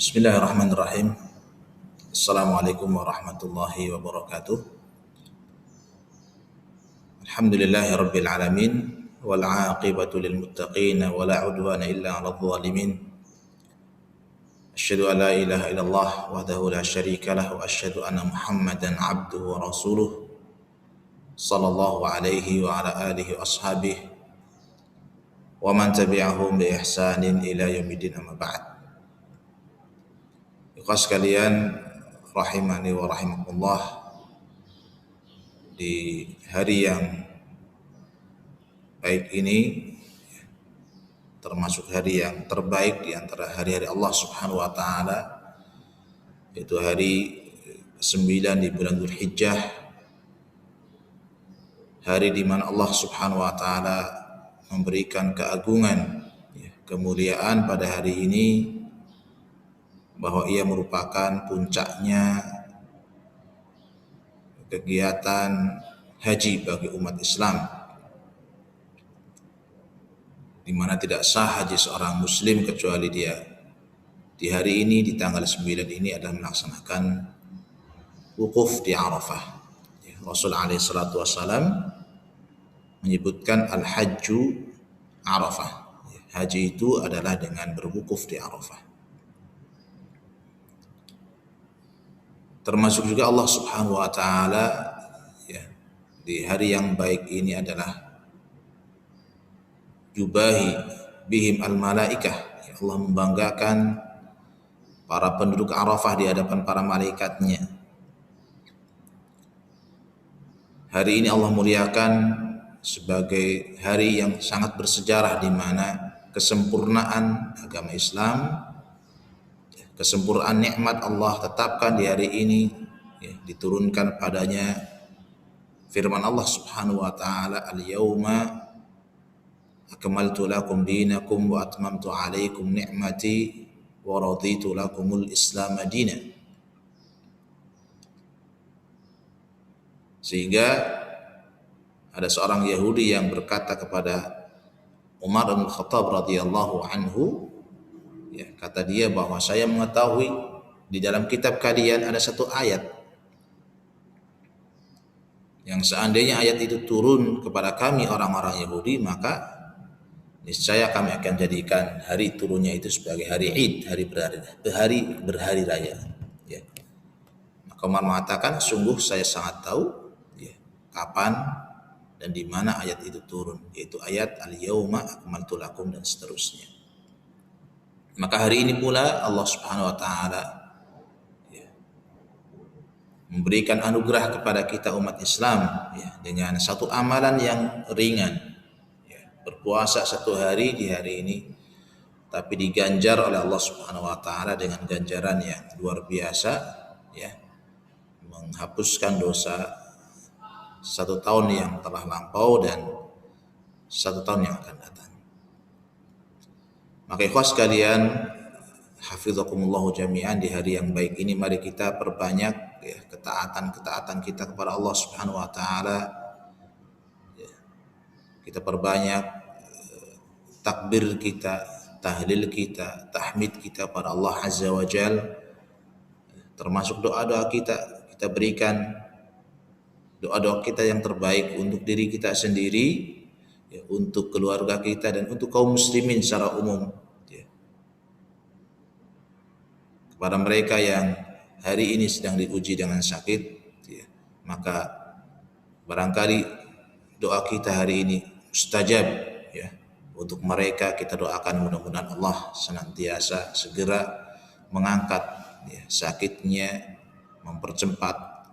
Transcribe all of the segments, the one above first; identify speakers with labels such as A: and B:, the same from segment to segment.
A: Bismillahirrahmanirrahim. Assalamualaikum warahmatullahi wabarakatuh. Alhamdulillahi rabbil alamin wal aqibatu lil muttaqin wa la udwana illa 'alal zalimin. Asyhadu an la ilaha illallah wahdahu la syarika lah wa asyhadu anna Muhammadan 'abduhu wa rasuluh sallallahu alaihi wa ala alihi wa ashabihi wa man tabi'ahum bi ihsanin ila yaumiddin, amma ba'd. Ikhwas sekalian rahimani wa rahimakumullah, di hari yang baik ini, termasuk hari yang terbaik di antara hari-hari Allah Subhanahu wa taala, yaitu hari ke-9 di bulan Dzulhijjah, hari di mana Allah Subhanahu wa taala memberikan keagungan, kemuliaan pada hari ini, bahwa ia merupakan puncaknya kegiatan haji bagi umat Islam, di mana tidak sah haji seorang muslim kecuali dia di hari ini, di tanggal 9 ini adalah melaksanakan wukuf di Arafah. Rasul alaihi salatu wassalam menyebutkan al-hajju Arafah. Haji itu adalah dengan berwukuf di Arafah. Termasuk juga Allah Subhanahu wa taala di hari yang baik ini adalah yubahi bihim al-malaikah. Allah membanggakan para penduduk Arafah di hadapan para malaikatnya. Hari ini Allah muliakan sebagai hari yang sangat bersejarah, di mana kesempurnaan agama Islam, kesempurnaan nikmat Allah tetapkan di hari ini, diturunkan padanya firman Allah Subhanahu wa taala, al-yauma akmaltu lakum dinakum wa atmamtu alaikum ni'mati wa raditu lakumul islam dinan. Sehingga ada seorang Yahudi yang berkata kepada Umar bin Khattab radhiyallahu anhu, kata dia bahwa saya mengetahui di dalam kitab kalian ada satu ayat yang seandainya ayat itu turun kepada kami orang-orang Yahudi, maka niscaya kami akan jadikan hari turunnya itu sebagai hari Id, hari berhari raya. Maka Umar mengatakan, sungguh saya sangat tahu kapan dan di mana ayat itu turun, yaitu ayat al-yauma akmaltu lakum dan seterusnya. Maka hari ini pula Allah Subhanahu wa taala memberikan anugerah kepada kita umat Islam, dengan satu amalan yang ringan, berpuasa satu hari di hari ini, tapi diganjar oleh Allah Subhanahu wa taala dengan ganjaran yang luar biasa, menghapuskan dosa 1 tahun yang telah lampau dan 1 tahun yang akan datang. Maka ikhwas sekalian, hafizakumullahu jami'an, di hari yang baik ini mari kita perbanyak ketaatan kita kepada Allah Subhanahu wa taala. Kita perbanyak takbir kita, tahlil kita, tahmid kita pada Allah Azza wa Jal. Termasuk doa-doa kita berikan doa-doa kita yang terbaik untuk diri kita sendiri, untuk keluarga kita, dan untuk kaum muslimin secara umum. Kepada mereka yang hari ini sedang diuji dengan sakit, maka barangkali doa kita hari ini mustajab, untuk mereka kita doakan mudah-mudahan Allah senantiasa segera mengangkat sakitnya, mempercepat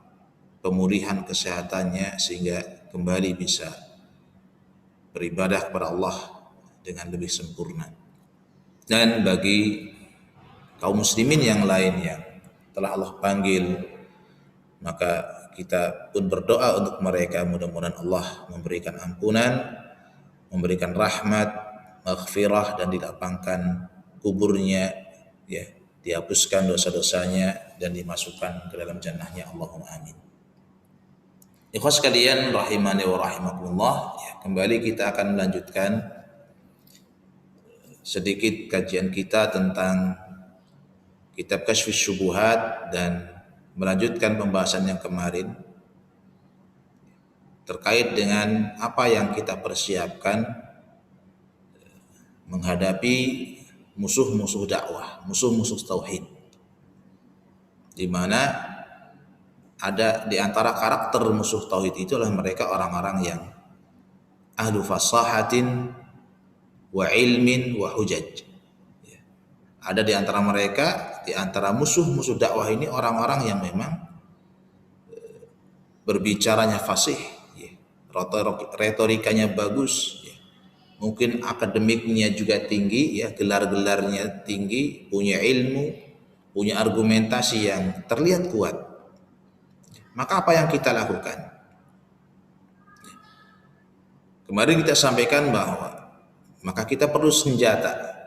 A: pemulihan kesehatannya, sehingga kembali bisa beribadah kepada Allah dengan lebih sempurna. Dan bagi kaum muslimin yang lain yang telah Allah panggil, maka kita pun berdoa untuk mereka, mudah-mudahan Allah memberikan ampunan, memberikan rahmat, maghfirah, dan dilapangkan kuburnya, dihapuskan dosa-dosanya dan dimasukkan ke dalam jannahnya. Allahumma amin. Ikhwas sekalian rahimani wa rahimakumullah, kembali kita akan melanjutkan sedikit kajian kita tentang kitab Kasyfus Syubuhat dan melanjutkan pembahasan yang kemarin terkait dengan apa yang kita persiapkan menghadapi musuh-musuh dakwah, musuh-musuh tauhid, di mana ada di antara karakter musuh tauhid itu adalah mereka orang-orang yang ahlu fasahatin wa ilmin wa hujaj. Ada di antara mereka, di antara musuh-musuh dakwah ini orang-orang yang memang berbicaranya fasih, retorikanya bagus, mungkin akademiknya juga tinggi, gelar-gelarnya tinggi, punya ilmu, punya argumentasi yang terlihat kuat. Maka apa yang kita lakukan? Kemarin kita sampaikan bahwa maka kita perlu senjata,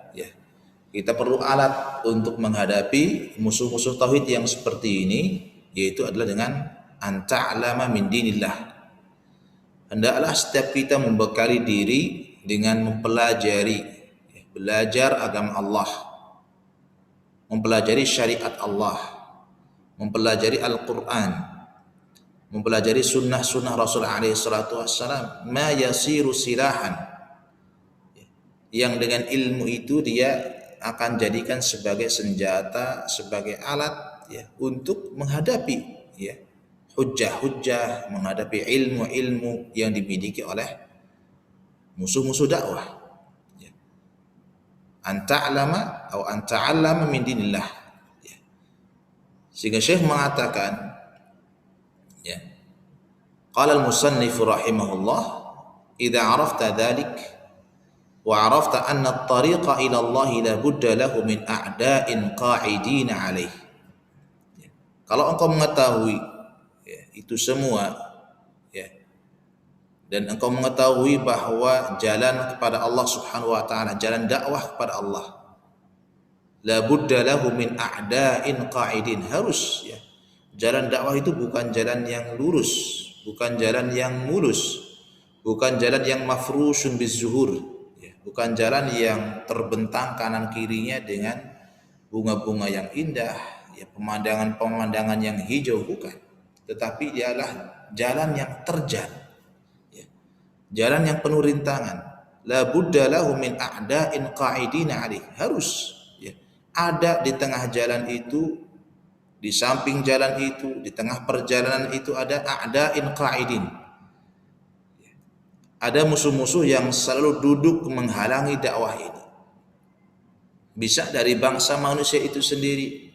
A: kita perlu alat untuk menghadapi musuh-musuh tauhid yang seperti ini, yaitu adalah dengan an ta'lama min dinillah. Hendaklah setiap kita membekali diri dengan mempelajari, belajar agama Allah, mempelajari syariat Allah, mempelajari Al-Quran, mempelajari sunnah-sunnah Rasul alaihi salatu wassalam, ma yasiru silahan, yang dengan ilmu itu dia akan jadikan sebagai senjata, sebagai alat untuk menghadapi hujjah-hujjah, menghadapi ilmu-ilmu yang dimiliki oleh musuh-musuh dakwah. An ta'lama atau an ta'allama min dinillah. Sehingga Syekh mengatakan, qala al-musannif rahimahullah, idza arafta dzalik وعرفت أن الطريق إلى الله لا بد له من أعداء قاعدين عليه. Kalau engkau mengetahui itu semua, dan engkau mengetahui bahwa jalan kepada Allah Subhanahu wa taala, jalan dakwah kepada Allah, la budda lahu min a'da'in qa'idin, harus jalan dakwah itu bukan jalan yang lurus, bukan jalan yang mulus, bukan jalan yang mafrushun bizuhur, bukan jalan yang terbentang kanan kirinya dengan bunga-bunga yang indah, pemandangan-pemandangan yang hijau, bukan. Tetapi dialah jalan yang terjal, jalan yang penuh rintangan. La budda lahu min a'da'in qa'idina alaih, harus ada di tengah jalan itu, di samping jalan itu, di tengah perjalanan itu ada a'da'in qa'idin, ada musuh-musuh yang selalu duduk menghalangi dakwah ini. Bisa dari bangsa manusia itu sendiri,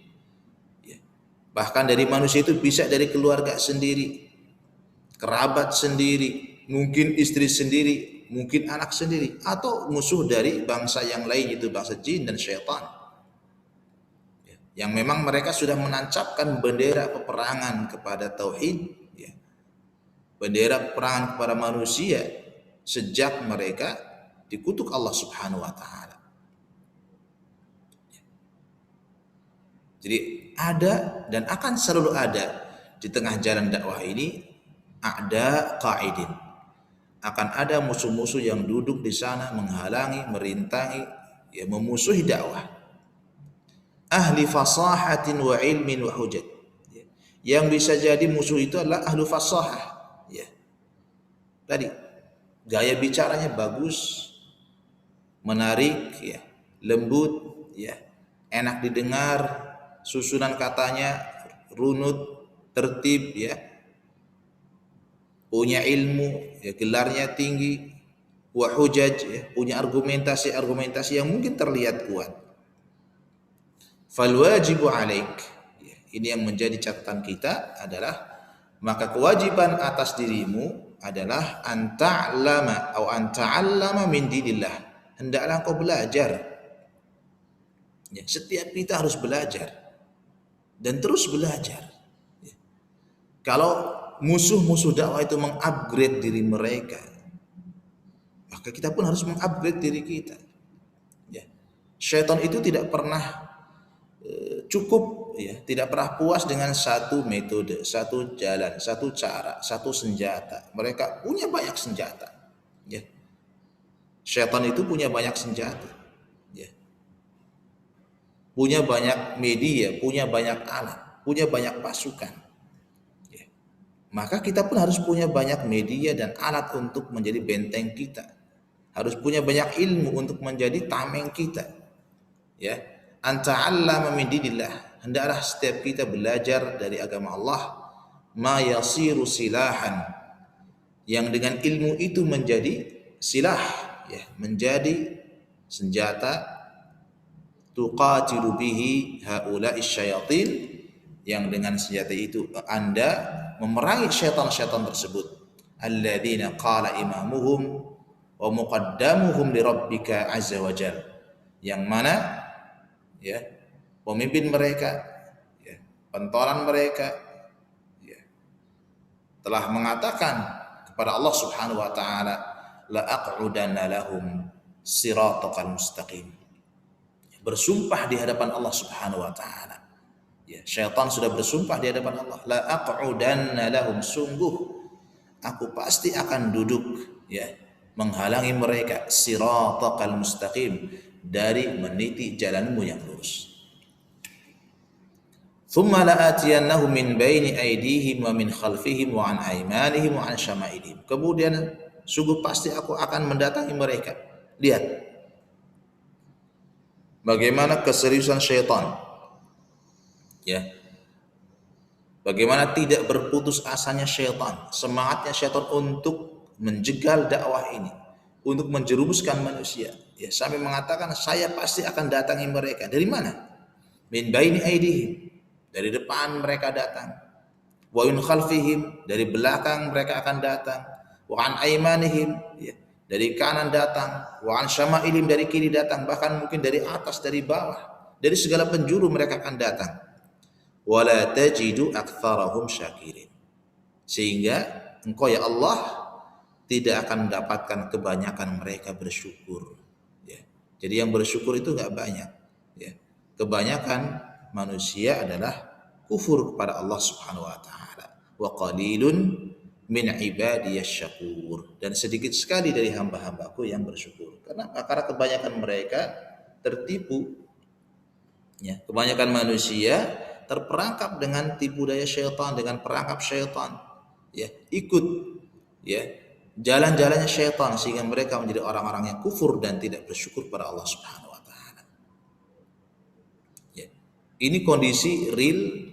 A: bahkan dari manusia itu bisa dari keluarga sendiri, kerabat sendiri, mungkin istri sendiri, mungkin anak sendiri, atau musuh dari bangsa yang lain, itu bangsa jin dan syaitan, yang memang mereka sudah menancapkan bendera peperangan kepada tauhid, bendera peperangan kepada manusia sejak mereka dikutuk Allah Subhanahu wa taala. Jadi ada dan akan selalu ada di tengah jalan dakwah ini a'da qa'idin. Akan ada musuh-musuh yang duduk di sana menghalangi, merintangi, memusuhi dakwah. Ahli fasahatin wa ilmin wa hujat. Yang bisa jadi musuh itu adalah ahlu fasahah. Tadi gaya bicaranya bagus, menarik, lembut, enak didengar, susunan katanya runut, tertib, punya ilmu, gelarnya tinggi, wa hujaj, punya argumentasi yang mungkin terlihat kuat. Fal wajibu alaik, ini yang menjadi catatan kita adalah, maka kewajiban atas dirimu adalah an ta'lama atau an ta'allama min dinillah. Hendaklah kau belajar. Setiap kita harus belajar dan terus belajar. Kalau musuh-musuh dakwah itu mengupgrade diri mereka, maka kita pun harus mengupgrade diri kita. Syaitan itu tidak pernah cukup, tidak pernah puas dengan satu metode, satu jalan, satu cara, satu senjata. Mereka punya banyak senjata. Syaitan itu punya banyak senjata. punya banyak media, punya banyak alat, punya banyak pasukan. Ya. Maka kita pun harus punya banyak media dan alat untuk menjadi benteng kita. Harus punya banyak ilmu untuk menjadi tameng kita. Ya, anta'allama min dinillah. Hendaklah setiap kita belajar dari agama Allah ma yasiru silahan, yang dengan ilmu itu menjadi silah, ya, menjadi senjata tuqatilu bihi haula'i syayatin, yang dengan senjata itu Anda memerangi syaitan-syaitan tersebut. Alladzina qala imamuhum wa muqaddamuhum li rabbika azza wa jal, yang mana ya pemimpin mereka, ya, pentolan mereka, ya, telah mengatakan kepada Allah Subhanahu wa taala, la aq'udanna lahum siratal mustaqim. Bersumpah di hadapan Allah Subhanahu wa taala. Ya, syaitan sudah bersumpah di hadapan Allah, la aq'udanna lahum, sungguh aku pasti akan duduk, ya, menghalangi mereka siratal mustaqim, dari meniti jalanmu yang lurus. Thumma la'atiyannahum min baini aydihim wa min khalfihim wa an aymanihim wa an syama'ilihim. Kemudian sungguh pasti aku akan mendatangi mereka. Lihat bagaimana keseriusan syaitan, ya, bagaimana tidak berputus asanya syaitan, semangatnya syaitan untuk menjegal dakwah ini, untuk menjerumuskan manusia, ya, sampai mengatakan saya pasti akan datangi mereka. Dari mana? Min baini aydihim, dari depan mereka datang. Wa min khalfihim, dari belakang mereka akan datang. Wa an aymanihim, ya, dari kanan datang. Wa an syama'ilihim, dari kiri datang, bahkan mungkin dari atas, dari bawah, dari segala penjuru mereka akan datang. Wa la tajidu aktsarahum syakirin, sehingga engkau ya Allah tidak akan mendapatkan kebanyakan mereka bersyukur. Ya. Jadi yang bersyukur itu nggak banyak. Ya. Kebanyakan manusia adalah kufur kepada Allah Subhanahu wa taala. Wa qalilun min ibadiyasy syakur, dan sedikit sekali dari hamba-hambaku yang bersyukur. Kenapa? Karena kebanyakan mereka tertipu. Ya, kebanyakan manusia terperangkap dengan tipu daya syaitan, dengan perangkap syaitan. Ya, ikut, ya, jalan-jalannya syaitan, sehingga mereka menjadi orang-orang yang kufur dan tidak bersyukur pada Allah Subhanahu wa taala. Ya. Ini kondisi real,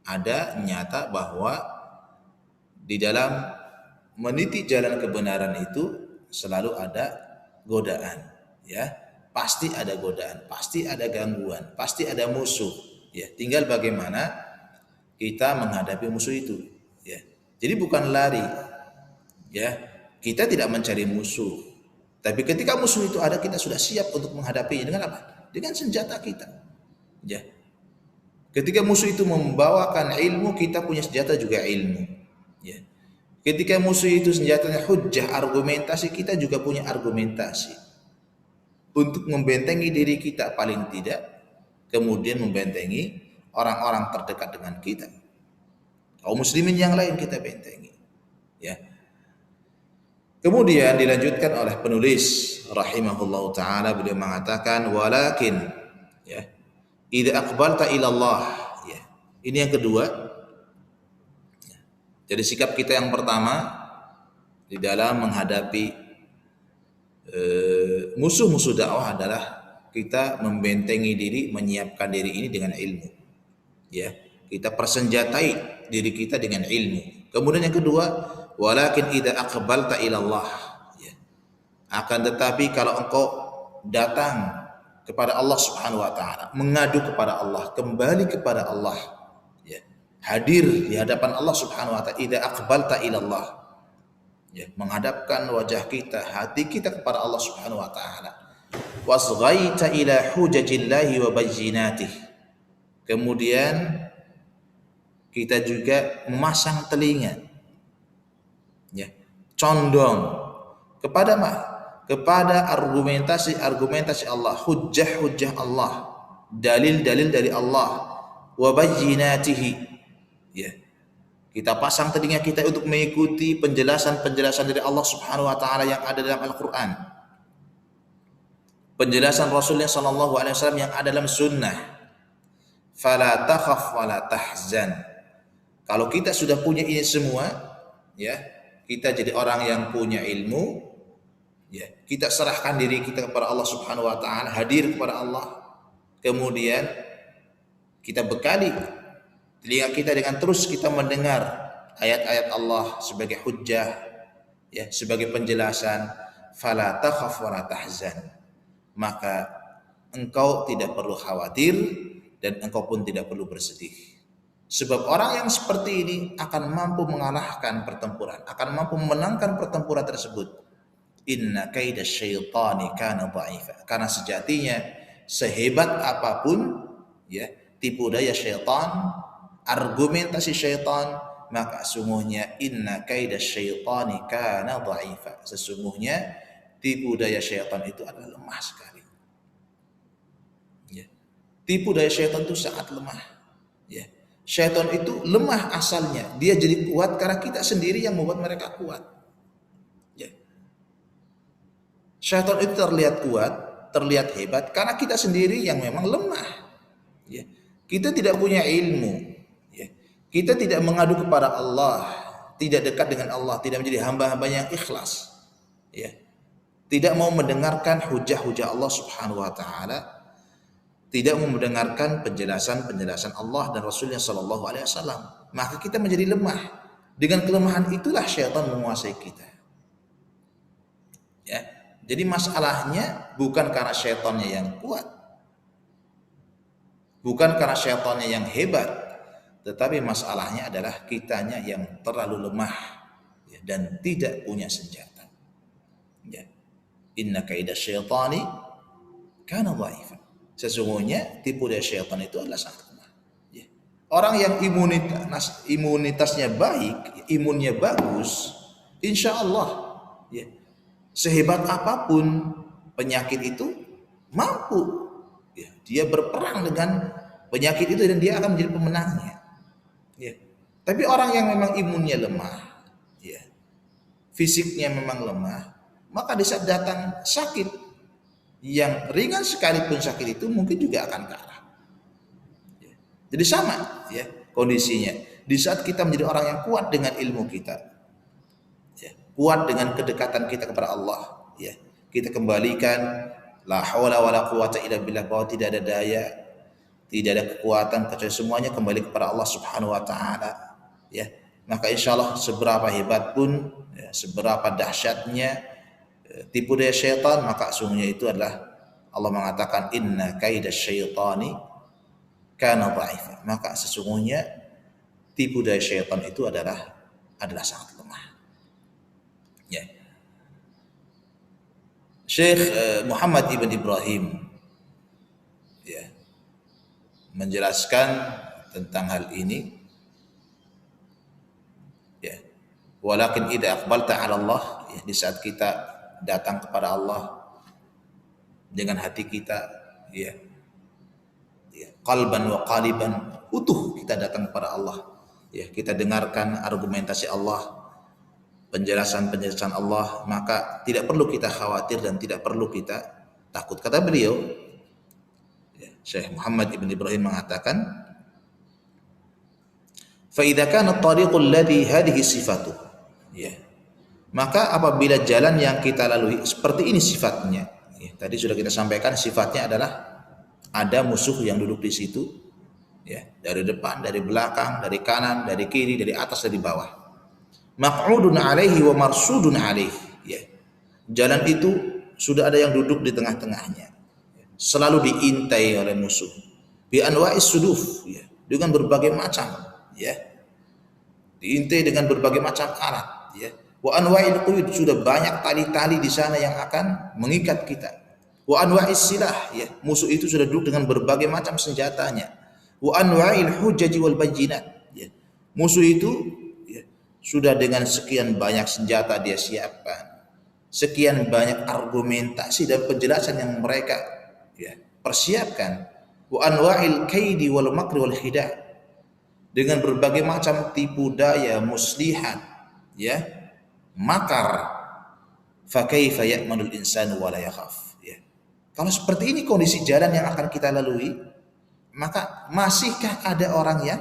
A: ada, nyata, bahwa di dalam meniti jalan kebenaran itu selalu ada godaan, ya. Pasti ada godaan, pasti ada gangguan, pasti ada musuh, ya. Tinggal bagaimana kita menghadapi musuh itu, ya. Jadi bukan lari, ya. Kita tidak mencari musuh, tapi ketika musuh itu ada, kita sudah siap untuk menghadapinya dengan apa? Dengan senjata kita. Ya. Ketika musuh itu membawakan ilmu, kita punya senjata juga ilmu. Ya. Ketika musuh itu senjatanya hujjah, argumentasi, kita juga punya argumentasi untuk membentengi diri kita paling tidak, kemudian membentengi orang-orang terdekat dengan kita. Kaum muslimin yang lain kita bentengi. Ya. Kemudian dilanjutkan oleh penulis rahimahullahu taala, beliau mengatakan walakin, ya, idza aqbalta ila Allah, ya. Ini yang kedua. Ya. Jadi sikap kita yang pertama di dalam menghadapi musuh-musuh dakwah adalah kita membentengi diri, menyiapkan diri ini dengan ilmu. Ya, kita persenjatai diri kita dengan ilmu. Kemudian yang kedua, walakin idza aqbalta ila Allah, ya. Akan tetapi kalau engkau datang kepada Allah Subhanahu wa taala, mengadu kepada Allah, kembali kepada Allah, ya. Hadir di hadapan Allah Subhanahu wa taala, idza aqbalta ila Allah, ya, menghadapkan wajah kita, hati kita kepada Allah Subhanahu wa taala. Wasghaita ila hujajillahi wa bayyinatih. Kemudian kita juga memasang telinga, ya, condong kepada kepada argumentasi Allah, hujjah Allah, dalil-dalil dari Allah, wa bayyinatihi, ya. Kita pasang telinga kita untuk mengikuti penjelasan-penjelasan dari Allah Subhanahu wa taala yang ada dalam Al-Qur'an. Penjelasan Rasulullah sallallahu alaihi wasallam yang ada dalam sunnah, fala takhaf wala tahzan. Kalau kita sudah punya ini semua, ya, kita jadi orang yang punya ilmu, ya, kita serahkan diri kita kepada Allah Subhanahu wa taala, hadir kepada Allah. Kemudian kita bekali telinga kita dengan terus kita mendengar ayat-ayat Allah sebagai hujjah, ya, sebagai penjelasan. Fala takhaf wala tahzan. Maka engkau tidak perlu khawatir dan engkau pun tidak perlu bersedih. Sebab orang yang seperti ini akan mampu mengalahkan pertempuran, akan mampu memenangkan pertempuran tersebut. Inna kaida syaitani kana dha'ifa. Karena sejatinya sehebat apapun, ya, tipu daya syaitan, argumentasi syaitan, maka sesungguhnya inna kaida syaitani kana dha'ifa. Sesungguhnya tipu daya syaitan itu adalah lemah sekali. Ya. Tipu daya syaitan itu sangat lemah. Ya. Syaitan itu lemah asalnya. Dia jadi kuat karena kita sendiri yang membuat mereka kuat. Ya. Syaitan itu terlihat kuat, terlihat hebat karena kita sendiri yang memang lemah. Ya. Kita tidak punya ilmu. Ya. Kita tidak mengadu kepada Allah, tidak dekat dengan Allah, tidak menjadi hamba-hamba yang ikhlas. Ya. Tidak mau mendengarkan hujah-hujah Allah Subhanahu wa taala, tidak mau mendengarkan penjelasan-penjelasan Allah dan Rasulnya Shallallahu Alaihi Wasallam, maka kita menjadi lemah. Dengan kelemahan itulah syaitan menguasai kita. Ya, jadi masalahnya bukan karena syaitannya yang kuat, bukan karena syaitannya yang hebat, tetapi masalahnya adalah kitanya yang terlalu lemah, ya, dan tidak punya senjata. Ya. Inna kaida syaitani kana dha'ifa. Sesungguhnya tipu daya syaitan itu adalah sangat lemah. Ya. Orang yang imunitasnya baik, imunnya bagus, insya Allah, ya, sehebat apapun penyakit itu mampu, ya, dia berperang dengan penyakit itu dan dia akan menjadi pemenangnya. Ya. Tapi orang yang memang imunnya lemah, ya, fisiknya memang lemah, maka di saat datang sakit yang ringan sekalipun sakit itu mungkin juga akan kalah. Ya. Jadi sama, ya, kondisinya. Di saat kita menjadi orang yang kuat dengan ilmu kita, ya, kuat dengan kedekatan kita kepada Allah, ya, kita kembalikan la haula wala quwata illa billah, bahwa tidak ada daya, tidak ada kekuatan kecuali semuanya kembali kepada Allah Subhanahu wa taala, ya. Maka insyaallah seberapa hebat pun, ya, seberapa dahsyatnya tipu daya syaitan, maka sungguhnya itu adalah Allah mengatakan inna kaida syaitani kana dha'ifa. Maka sesungguhnya tipu daya syaitan itu adalah sangat lemah. Ya. Syekh Muhammad ibn Ibrahim, ya, menjelaskan tentang hal ini. Ya. Walakin idza aqbalta 'ala Allah, ya, di saat kita datang kepada Allah dengan hati kita, ya, ya, qalban wa qaliban, utuh kita datang kepada Allah, ya, kita dengarkan argumentasi Allah, penjelasan-penjelasan Allah, maka tidak perlu kita khawatir dan tidak perlu kita takut. Kata beliau, ya, Syekh Muhammad ibn Ibrahim mengatakan, fa idza kana at-tariqul ladzi hadhihi sifatuh, ya, maka apabila jalan yang kita lalui seperti ini sifatnya, ya, tadi sudah kita sampaikan sifatnya adalah ada musuh yang duduk di situ, ya, dari depan, dari belakang, dari kanan, dari kiri, dari atas, dari bawah. Maq'udun alaihi wa marsudun alaihi, ya. Jalan itu sudah ada yang duduk di tengah-tengahnya, selalu diintai oleh musuh. Bi anwa'is suduf, ya, dengan berbagai macam, ya, diintai dengan berbagai macam alat, ya. Wa anwa'il quyud, sudah banyak tali-tali di sana yang akan mengikat kita. Wa anwa'is silah, ya, musuh itu sudah duduk dengan berbagai macam senjatanya. Wa anwa'il hujaji wal bayyinat, ya, musuh itu, ya, sudah dengan sekian banyak senjata dia siapkan, sekian banyak argumentasi dan penjelasan yang mereka, ya, persiapkan. Wa anwa'il kaidi wal makri wal khida', dengan berbagai macam tipu daya, muslihat, ya, makar. Fa kaifa ya'manul insanu wa la yakhaf, ya. Kalau seperti ini kondisi jalan yang akan kita lalui, Maka masihkah ada orang yang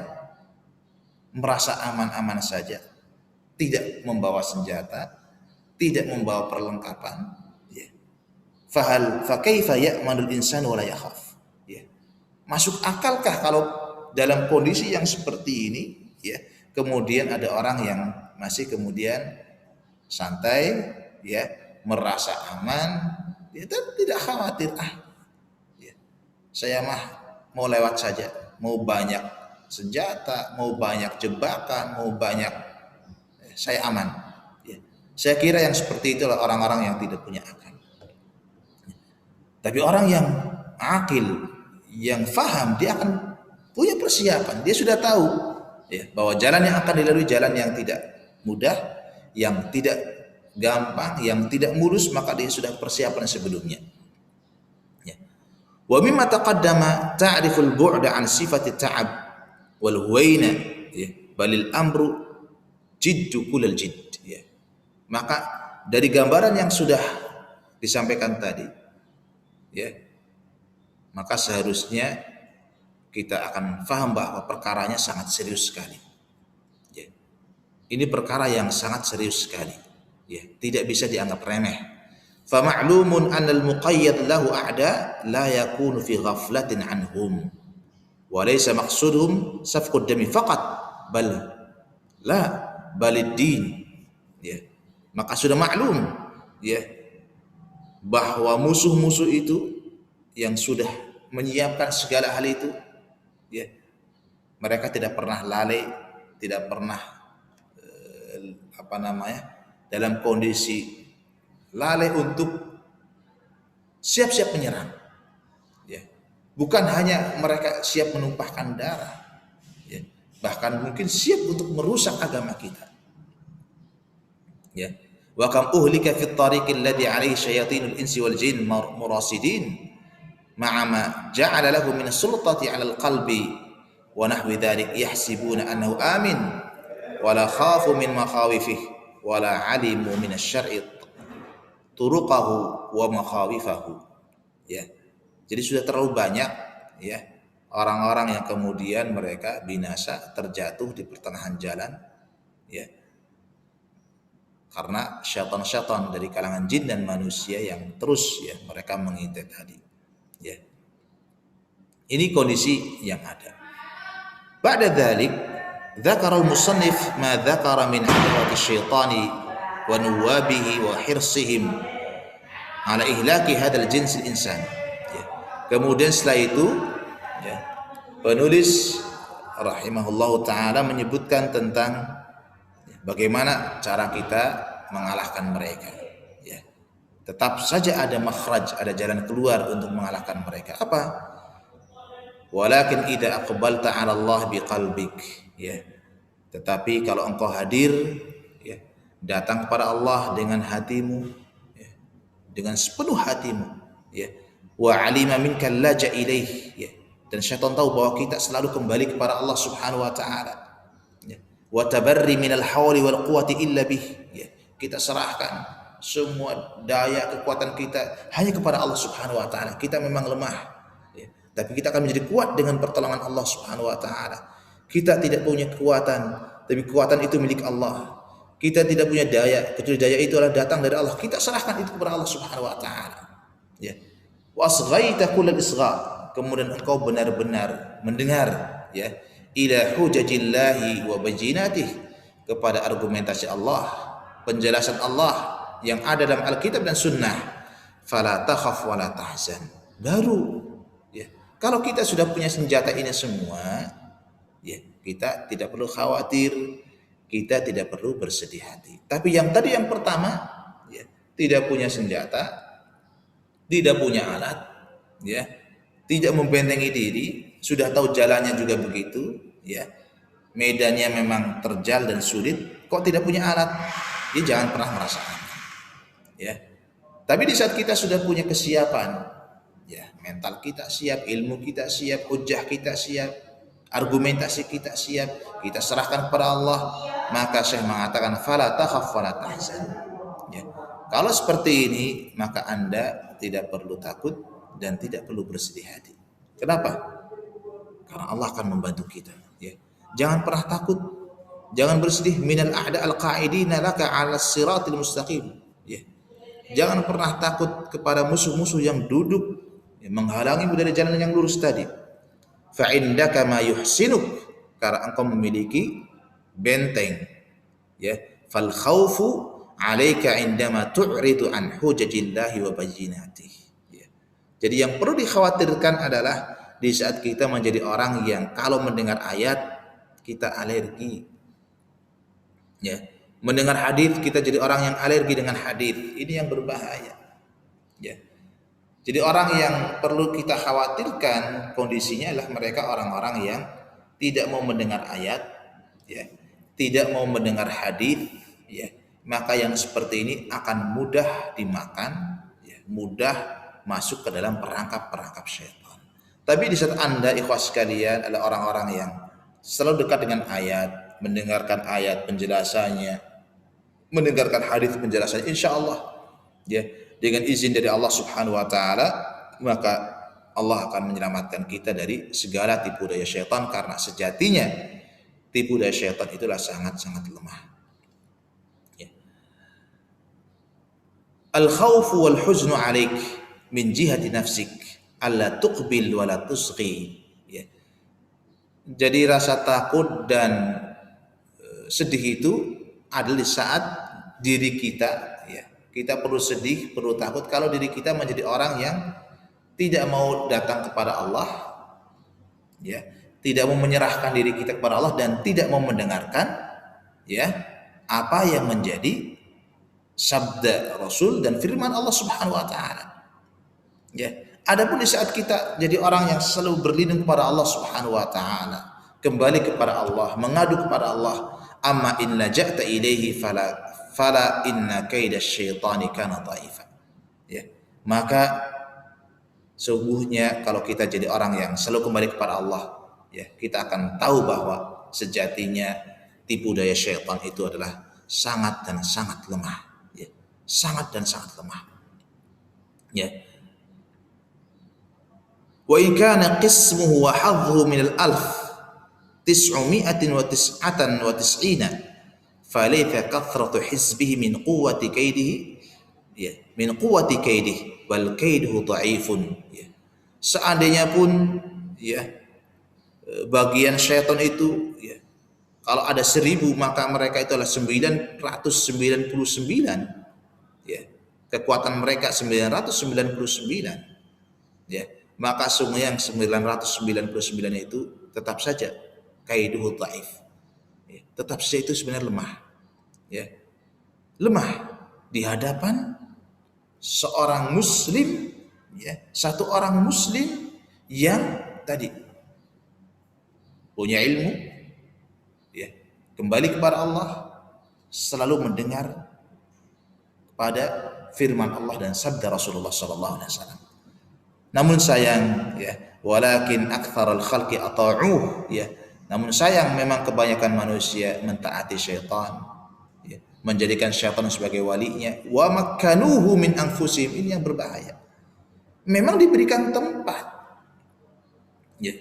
A: merasa aman-aman saja, tidak membawa senjata, tidak membawa perlengkapan? Ya. Fahal fakaifa ya'manul insanu wa la yakhaf? Ya. Masuk akalkah kalau dalam kondisi yang seperti ini, ya, kemudian ada orang yang masih kemudian santai, ya, merasa aman, ya, dan tidak khawatir, ya, saya mah mau lewat saja, mau banyak senjata, mau banyak jebakan, mau banyak, saya aman. Ya. Saya kira yang seperti itulah orang-orang yang tidak punya akal. Tapi orang yang akil, yang faham, dia akan punya persiapan. Dia sudah tahu, ya, bahwa jalan yang akan dilalui jalan yang tidak mudah, yang tidak gampang, yang tidak mulus, maka dia sudah persiapan sebelumnya. Wa mimma taqaddama ta'riful bu'da an sifati ta'ab wal huwaina, ya, balil amru jiddu kulal jidd, ya. Maka dari gambaran yang sudah disampaikan tadi, ya, maka seharusnya kita akan faham bahwa perkaranya sangat serius sekali, ya. Ini perkara yang sangat serius sekali, ya, tidak bisa dianggap remeh. فمعلوم أن المقيد له أعداء لا يكون في غفلة عنهم وليس مقصودهم سفك الدم فقط بل الدين, ya. Maka sudah maklum, ya, bahwa musuh-musuh itu yang sudah menyiapkan segala hal itu, ya, mereka tidak pernah lalai, tidak pernah dalam kondisi lalai untuk siap-siap menyerang, ya. Bukan hanya mereka siap menumpahkan darah, ya, bahkan mungkin siap untuk merusak agama kita, ya. Wa kam uhlika fit tariqil ladzi alaihi syayatinul insi wal jin murasidin ma'a ma ja'ala lahu min sultati 'alal qalbi wa nahwi dzalik yahsibuna annahu amin wa la khafu min makhawifihi wa la 'alimu min asy-syar'i turuqahu wa makhawifahu, ya. Jadi sudah terlalu banyak, ya, orang-orang yang kemudian mereka binasa, terjatuh di pertengahan jalan, ya, karena syaitan-syaitan dari kalangan jin dan manusia yang terus, ya, mereka mengintai tadi, ya. Ini kondisi yang ada. Ba'da dzalik dzakara al-musannif ma dzakara min adawati syaitani wa nuwabihi wa hirsihim ala ihlaki hadzal jinsil insan, ya. Kemudian setelah itu, ya, penulis rahimahullahu taala menyebutkan tentang, ya, bagaimana cara kita mengalahkan mereka, ya. Tetap saja ada makhraj, ada jalan keluar untuk mengalahkan mereka. Apa? Walakin idza aqbalta 'ala Allah biqalbik, ya. Tetapi kalau engkau hadir, ya, datang kepada Allah dengan hatimu, ya, dengan sepenuh hatimu, ya. Wa 'alima minka laja ilaih, ya. Dan syaitan tahu bahwa kita selalu kembali kepada Allah Subhanahu wa taala, ya. Wa tabarri minal hawli wal quwwati illa bih, ya. Kita serahkan semua daya kekuatan kita hanya kepada Allah Subhanahu wa taala. Kita memang lemah, ya, tapi kita akan menjadi kuat dengan pertolongan Allah Subhanahu wa taala. Kita tidak punya kekuatan, tapi kekuatan itu milik Allah. Kita tidak punya daya, kecuali daya itu adalah datang dari Allah. Kita serahkan itu kepada Allah Subhanahu wa taala, ya. Wasghaita kullal isgha, kemudian engkau benar-benar mendengar, ya, ila hujajillahi wa bajinatih, kepada argumentasi Allah, penjelasan Allah yang ada dalam Alkitab dan Sunnah. Fala takhaf wa la tahzan. Baru, ya, kalau kita sudah punya senjata ini semua, ya, kita tidak perlu khawatir, kita tidak perlu bersedih hati. Tapi yang tadi yang pertama, ya, tidak punya senjata, tidak punya alat, ya, tidak membentengi diri, sudah tahu jalannya juga begitu, ya, medannya memang terjal dan sulit, kok tidak punya alat, ya jangan pernah merasa aman, ya. Tapi di saat kita sudah punya kesiapan, ya, mental kita siap, ilmu kita siap, hujah kita siap, argumentasi kita siap, kita serahkan kepada Allah, maka Syekh mengatakan fala takhaf wala tahzan, ya. Kalau seperti ini, maka Anda tidak perlu takut dan tidak perlu bersedih hati. Kenapa? karena Allah akan membantu kita. Ya. Jangan pernah takut, jangan bersedih. Minal a'da al-qa'idina laka 'ala siratil mustaqim. Ya. Jangan pernah takut kepada musuh-musuh yang duduk menghalangimu dari jalan yang lurus tadi. Fa indaka ma yuhsinuk, karena engkau memiliki benteng. Ya, fal khaufu 'alaika indama tu'ridu an hujajillahi wa bayyinatihi. Ya. Jadi yang perlu dikhawatirkan adalah di saat kita menjadi orang yang kalau mendengar ayat kita alergi. Ya. Mendengar hadis kita jadi orang yang alergi dengan hadis. Ini yang berbahaya. Ya. Jadi orang yang perlu kita khawatirkan kondisinya adalah mereka orang-orang yang tidak mau mendengar ayat, ya, tidak mau mendengar hadis, ya. Maka yang seperti ini akan mudah dimakan, ya, mudah masuk ke dalam perangkap-perangkap syaitan. Tapi di saat Anda ikhwas sekalian adalah orang-orang yang selalu dekat dengan ayat, mendengarkan ayat penjelasannya, mendengarkan hadis penjelasannya, insya Allah, ya, dengan izin dari Allah Subhanahu wa taala, maka Allah akan menyelamatkan kita dari segala tipu daya syaitan, karena sejatinya tipu daya syaitan itulah sangat-sangat lemah. Ya. Al-khawfu wal huznu 'alaik min jihati nafsik alla tuqbil wa la tusghi. Ya. Jadi rasa takut dan sedih itu adalah di saat diri kita, ya, kita perlu sedih, perlu takut kalau diri kita menjadi orang yang tidak mau datang kepada Allah, ya, tidak mau menyerahkan diri kita kepada Allah dan tidak mau mendengarkan, ya, apa yang menjadi sabda Rasul dan firman Allah Subhanahu wa taala. Ya, adapun di saat kita jadi orang yang selalu berlindung kepada Allah Subhanahu wa taala, kembali kepada Allah, mengadu kepada Allah, amma in laja'ta ilaihi fala inna kaidasy syaitani kana dha'ifa. Ya, maka sungguhnya kalau kita jadi orang yang selalu kembali kepada Allah, ya, kita akan tahu bahwa sejatinya tipu daya syaitan itu adalah sangat dan sangat lemah, ya, sangat dan sangat lemah. Ya. Wa in kana qismuhu wa hadhuhu min al-alf 999 falaysa kathratu hizbihi min quwwati kaidihi, ya, min quwwati kaidihi bal kaiduhu dha'ifun. Ya. Seandainya pun, ya, bagian syaitan itu, ya, kalau ada 1000 maka mereka itu adalah 999, ya, kekuatan mereka 999, ya, maka sungguh yang 999 itu tetap saja kaiduhu dhaif, ya, tetap saja itu sebenarnya lemah, ya, lemah di hadapan seorang muslim, ya, satu orang muslim yang tadi punya ilmu, ya, kembali kepada Allah, selalu mendengar pada firman Allah dan sabda Rasulullah sallallahu alaihi wasallam. Namun sayang, ya, walakin aktsarul khalqi ata'uh, ya, namun sayang memang kebanyakan manusia mentaati syaitan, ya, menjadikan syaitan sebagai walinya, wa makkanuhu min anfusihim. Ini yang berbahaya. Memang diberikan tempat, ya,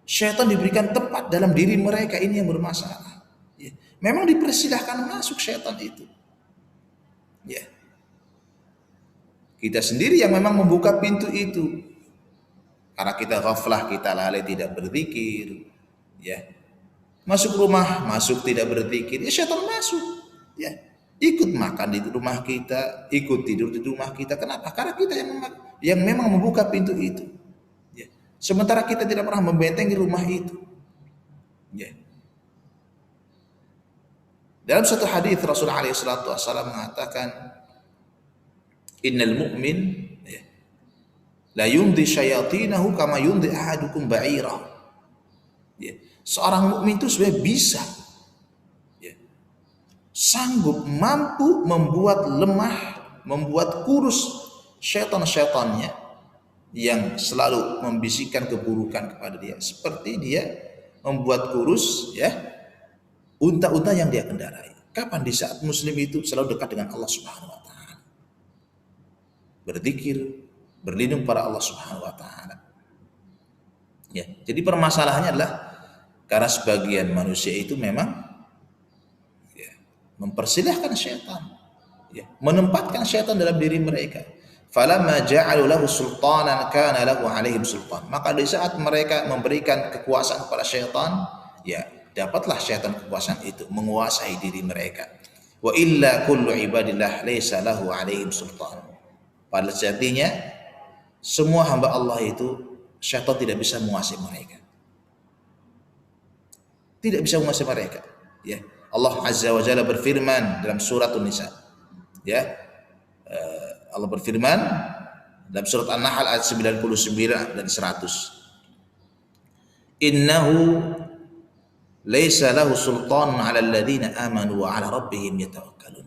A: syaitan diberikan tempat dalam diri mereka, ini yang bermasalah, ya. Memang dipersilahkan masuk syaitan itu, ya. Kita sendiri yang memang membuka pintu itu, karena kita ghaflah, kita lalai tidak berzikir, ya. Masuk rumah, masuk tidak berzikir, ya syaitan masuk, ya. Ikut makan di rumah kita, ikut tidur di rumah kita. Kenapa? Karena kita yang memang membuka pintu itu, ya. Sementara kita tidak pernah membentengi rumah itu, ya. Dalam satu hadis Rasulullah SAW mengatakan, innal mu'min, ya, la yumdi syayatinahu kama yumdi ahadukum ba'irah. Ya. Seorang mukmin itu sebenarnya bisa, ya, sanggup, mampu membuat lemah, membuat kurus syaitan-syaitannya yang selalu membisikkan keburukan kepada dia, seperti dia membuat kurus, ya, unta-unta yang dia kendarai. Kapan? Di saat muslim itu selalu dekat dengan Allah Subhanahu wa taala, berzikir, berlindung pada Allah Subhanahu wa taala. Ya, jadi permasalahannya adalah karena sebagian manusia itu memang ya, mempersilahkan syaitan, ya, menempatkan syaitan dalam diri mereka. Falamma ja'alu lahu sultanan kana lahu alaihim sultan. Maka di saat mereka memberikan kekuasaan kepada syaitan, ya, dapatlah syaitan kekuasaan itu menguasai diri mereka. Wa illa kullu ibadillah laisa lahu alaihim sultan. Pada sejatinya semua hamba Allah itu syaitan tidak bisa menguasai mereka. Tidak bisa menguasai mereka. Ya. Allah Azza wa Jalla berfirman dalam surat An-Nisa. Ya. Allah berfirman dalam surat An-Nahl ayat 99 dan 100. Innahu laisa lahu sultanun 'alal ladzina amanu wa 'ala rabbihim yatawakkalun.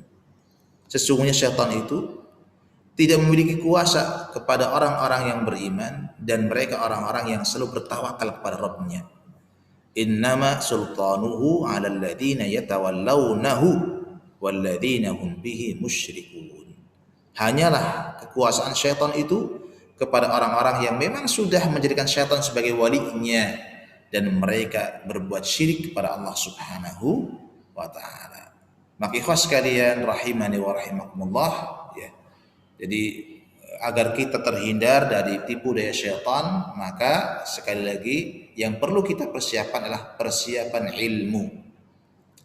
A: Sesungguhnya syaitan itu tidak memiliki kuasa kepada orang-orang yang beriman dan mereka orang-orang yang selalu bertawakal kepada Rabb-Nya. Innama sultanuhu 'alal ladzina yatawallawnahu walladzina hum bihi musyrikun. Hanyalah kekuasaan syaitan itu kepada orang-orang yang memang sudah menjadikan syaitan sebagai walinya dan mereka berbuat syirik kepada Allah Subhanahu wa taala. Maka ikhwas sekalian rahimani wa rahimakumullah, ya. Jadi agar kita terhindar dari tipu daya syaitan, maka sekali lagi yang perlu kita persiapkan adalah persiapan ilmu.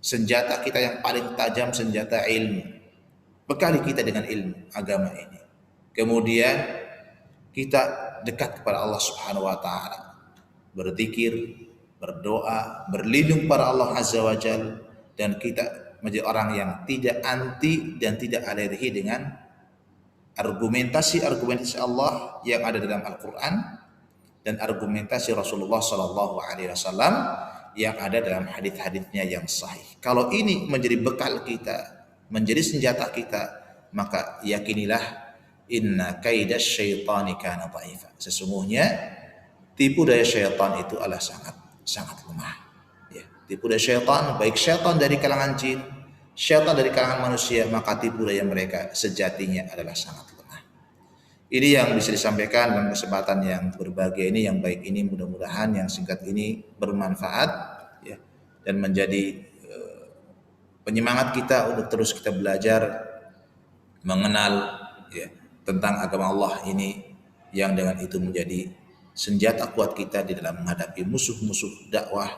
A: Senjata kita yang paling tajam senjata ilmu. Bekali kita dengan ilmu agama ini. Kemudian kita dekat kepada Allah Subhanahu wa taala. Berzikir, berdoa, berlindung pada Allah Azza wa Jalla, dan kita menjadi orang yang tidak anti dan tidak alergi dengan argumentasi Allah yang ada dalam Al-Quran dan argumentasi Rasulullah Sallallahu Alaihi Wasallam yang ada dalam hadis-hadisnya yang sahih. Kalau ini menjadi bekal kita, menjadi senjata kita, maka yakinilah inna kaidash syaitani kana dha'ifa. Sesungguhnya tipu daya syaitan itu adalah sangat lemah. Ya, tipu daya syaitan, baik syaitan dari kalangan jin, syaitan dari kalangan manusia, maka tipu daya mereka sejatinya adalah sangat lemah. Ini yang bisa disampaikan dalam kesempatan yang berbahagia ini, yang baik ini, mudah-mudahan yang singkat ini bermanfaat, ya, dan menjadi penyemangat kita untuk terus kita belajar mengenal, ya, tentang agama Allah ini, yang dengan itu menjadi senjata kuat kita di dalam menghadapi musuh-musuh dakwah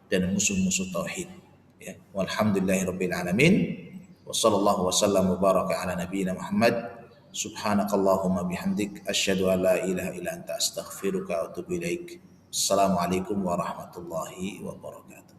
A: dan musuh-musuh tauhid. Ya, walhamdulillahirabbil alamin. Wassallallahu wasallam wa baraka ala nabiyyina Muhammad. Subhanakallahumma bihamdik asyhadu an la ilaha illa anta astaghfiruka wa atubu ilaik. Assalamualaikum warahmatullahi wabarakatuh.